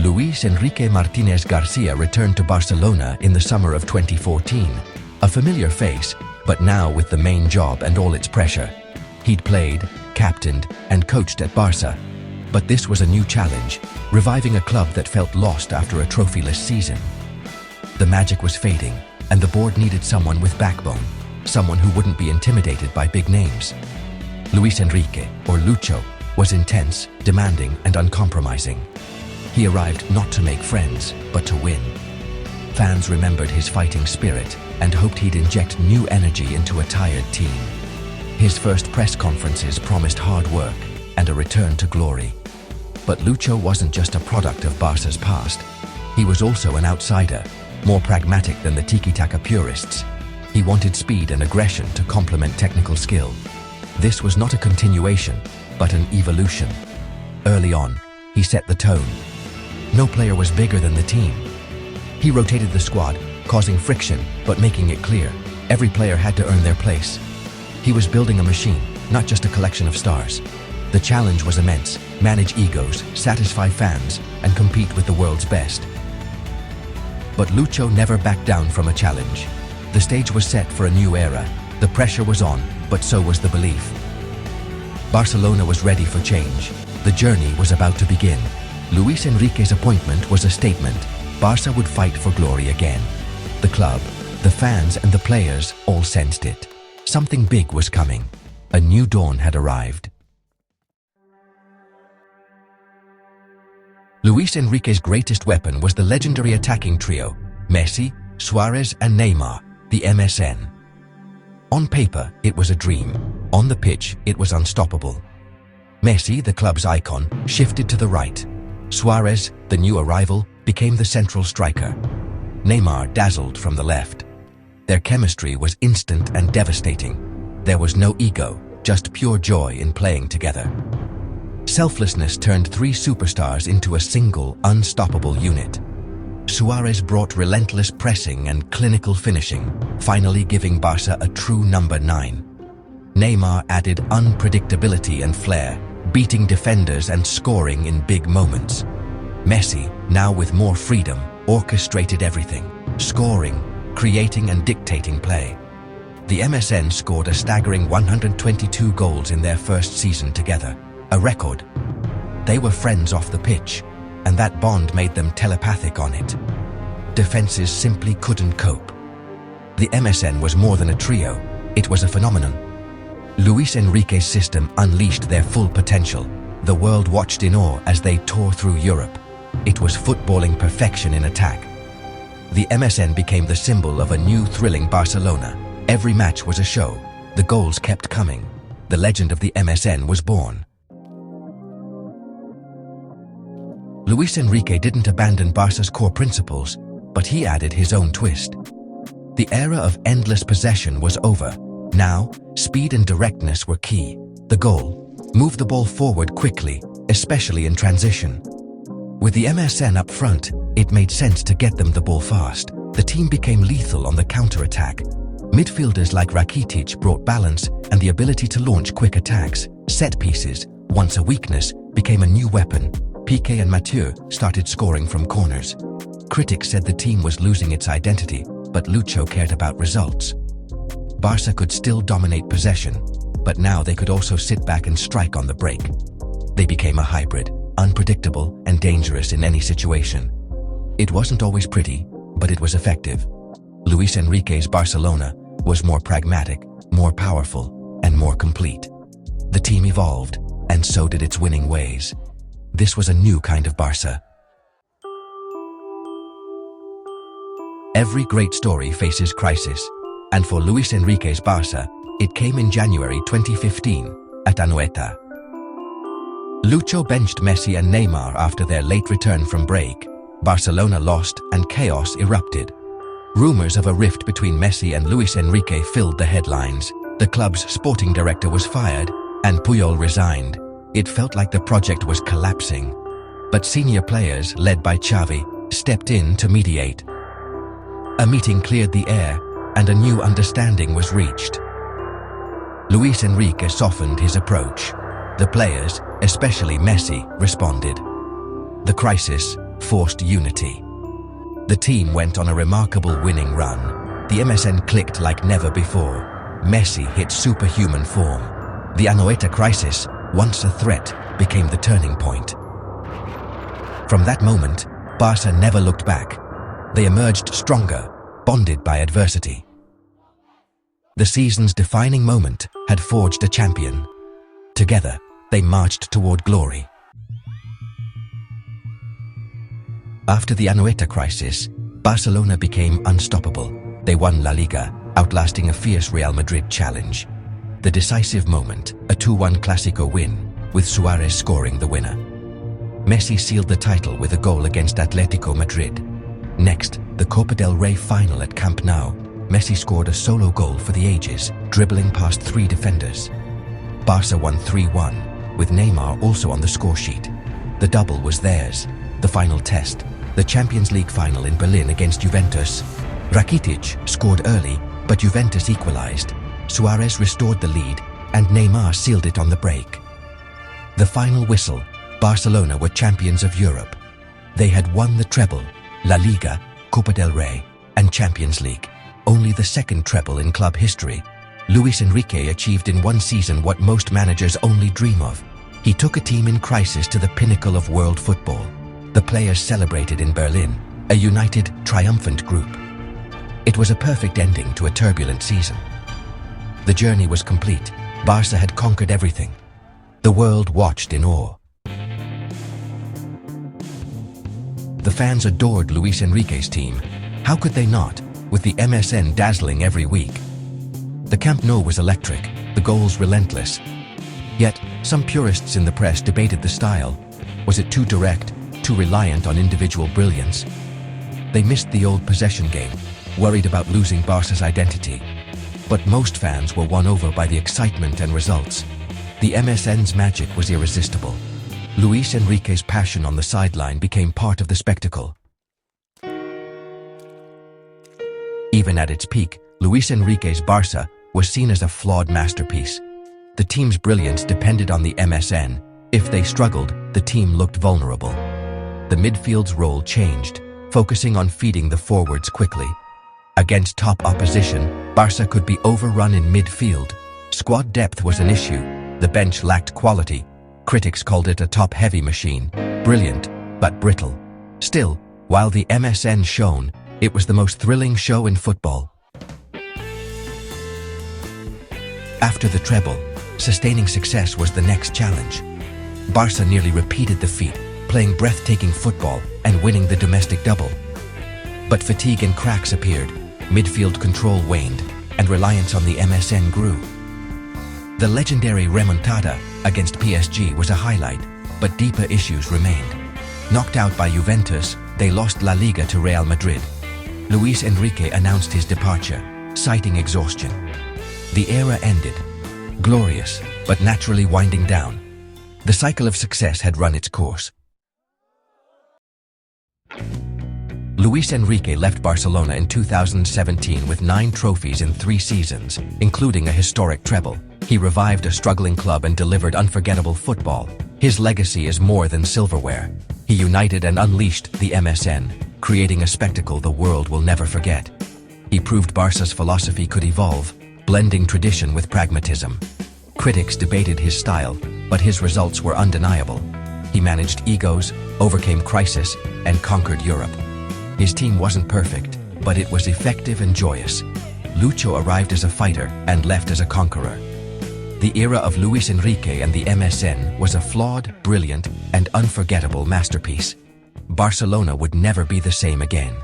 Luis Enrique Martinez Garcia returned to Barcelona in the summer of 2014. A familiar face, but now with the main job and all its pressure. He'd played, captained, and coached at Barca. But this was a new challenge, reviving a club that felt lost after a trophyless season. The magic was fading, and the board needed someone with backbone, someone who wouldn't be intimidated by big names. Luis Enrique, or Lucho, was intense, demanding, and uncompromising. He arrived not to make friends, but to win. Fans remembered his fighting spirit and hoped he'd inject new energy into a tired team. His first press conferences promised hard work and a return to glory. But Lucho wasn't just a product of Barca's past. He was also an outsider, more pragmatic than the tiki-taka purists. He wanted speed and aggression to complement technical skill. This was not a continuation, but an evolution. Early on, he set the tone. No player was bigger than the team. He rotated the squad, causing friction, but making it clear every player had to earn their place. He was building a machine, not just a collection of stars. The challenge was immense: manage egos, satisfy fans, and compete with the world's best. But Lucho never backed down from a challenge. The stage was set for a new era. The pressure was on, but so was the belief. Barcelona was ready for change. The journey was about to begin. Luis Enrique's appointment was a statement. Barca would fight for glory again. The club, the fans, and the players all sensed it. Something big was coming. A new dawn had arrived. Luis Enrique's greatest weapon was the legendary attacking trio, Messi, Suarez, and Neymar, the MSN. On paper, it was a dream. On the pitch, it was unstoppable. Messi, the club's icon, shifted to the right. Suarez, the new arrival, became the central striker. Neymar dazzled from the left. Their chemistry was instant and devastating. There was no ego, just pure joy in playing together. Selflessness turned three superstars into a single, unstoppable unit. Suarez brought relentless pressing and clinical finishing, finally giving Barca a true number 9. Neymar added unpredictability and flair, beating defenders and scoring in big moments. Messi, now with more freedom, orchestrated everything, scoring, creating and dictating play. The MSN scored a staggering 122 goals in their first season together, a record. They were friends off the pitch, and that bond made them telepathic on it. Defenses simply couldn't cope. The MSN was more than a trio, it was a phenomenon. Luis Enrique's system unleashed their full potential. The world watched in awe as they tore through Europe. It was footballing perfection in attack. The MSN became the symbol of a new thrilling Barcelona. Every match was a show. The goals kept coming. The legend of the MSN was born. Luis Enrique didn't abandon Barca's core principles, but he added his own twist. The era of endless possession was over. Now, speed and directness were key. The goal: move the ball forward quickly, especially in transition. With the MSN up front, it made sense to get them the ball fast. The team became lethal on the counter-attack. Midfielders like Rakitic brought balance and the ability to launch quick attacks. Set pieces, once a weakness, became a new weapon. Pique and Mathieu started scoring from corners. Critics said the team was losing its identity, but Lucho cared about results. Barca could still dominate possession, but now they could also sit back and strike on the break. They became a hybrid, unpredictable and dangerous in any situation. It wasn't always pretty, but it was effective. Luis Enrique's Barcelona was more pragmatic, more powerful, and more complete. The team evolved, and so did its winning ways. This was a new kind of Barca. Every great story faces crisis, and for Luis Enrique's Barca, it came in January 2015 at Anoeta. Lucho benched Messi and Neymar after their late return from break. Barcelona lost and chaos erupted. Rumors of a rift between Messi and Luis Enrique filled the headlines. The club's sporting director was fired, and Puyol resigned. It felt like the project was collapsing. But senior players, led by Xavi, stepped in to mediate. A meeting cleared the air, and a new understanding was reached. Luis Enrique softened his approach. The players, especially Messi, responded. The crisis forced unity. The team went on a remarkable winning run. The MSN clicked like never before. Messi hit superhuman form. The Anoeta crisis, once a threat, became the turning point. From that moment, Barca never looked back. They emerged stronger, bonded by adversity. The season's defining moment had forged a champion. Together, they marched toward glory. After the Anoeta crisis, Barcelona became unstoppable. They won La Liga, outlasting a fierce Real Madrid challenge. The decisive moment, a 2-1 Clásico win, with Suarez scoring the winner. Messi sealed the title with a goal against Atletico Madrid. Next, the Copa del Rey final at Camp Nou. Messi scored a solo goal for the ages, dribbling past 3 defenders. Barca won 3-1, with Neymar also on the scoresheet. The double was theirs. The final test, the Champions League final in Berlin against Juventus. Rakitic scored early, but Juventus equalized. Suarez restored the lead, and Neymar sealed it on the break. The final whistle, Barcelona were champions of Europe. They had won the treble, La Liga, Copa del Rey, and Champions League. Only the second treble in club history. Luis Enrique achieved in one season what most managers only dream of. He took a team in crisis to the pinnacle of world football. The players celebrated in Berlin, a united, triumphant group. It was a perfect ending to a turbulent season. The journey was complete. Barca had conquered everything. The world watched in awe. The fans adored Luis Enrique's team. How could they not, with the MSN dazzling every week? The Camp Nou was electric, the goals relentless. Yet, some purists in the press debated the style. Was it too direct, too reliant on individual brilliance? They missed the old possession game, worried about losing Barca's identity. But most fans were won over by the excitement and results. The MSN's magic was irresistible. Luis Enrique's passion on the sideline became part of the spectacle. Even at its peak, Luis Enrique's Barca was seen as a flawed masterpiece. The team's brilliance depended on the MSN. If they struggled, the team looked vulnerable. The midfield's role changed, focusing on feeding the forwards quickly. Against top opposition, Barca could be overrun in midfield. Squad depth was an issue. The bench lacked quality. Critics called it a top-heavy machine. Brilliant, but brittle. Still, while the MSN shone, it was the most thrilling show in football. After the treble, sustaining success was the next challenge. Barca nearly repeated the feat, playing breathtaking football and winning the domestic double. But fatigue and cracks appeared, midfield control waned, and reliance on the MSN grew. The legendary remontada against PSG was a highlight, but deeper issues remained. Knocked out by Juventus, they lost La Liga to Real Madrid. Luis Enrique announced his departure, citing exhaustion. The era ended, glorious, but naturally winding down. The cycle of success had run its course. Luis Enrique left Barcelona in 2017 with 9 trophies in 3 seasons, including a historic treble. He revived a struggling club and delivered unforgettable football. His legacy is more than silverware. He united and unleashed the MSN, creating a spectacle the world will never forget. He proved Barca's philosophy could evolve, blending tradition with pragmatism. Critics debated his style, but his results were undeniable. He managed egos, overcame crisis, and conquered Europe. His team wasn't perfect, but it was effective and joyous. Lucho arrived as a fighter and left as a conqueror. The era of Luis Enrique and the MSN was a flawed, brilliant, and unforgettable masterpiece. Barcelona would never be the same again.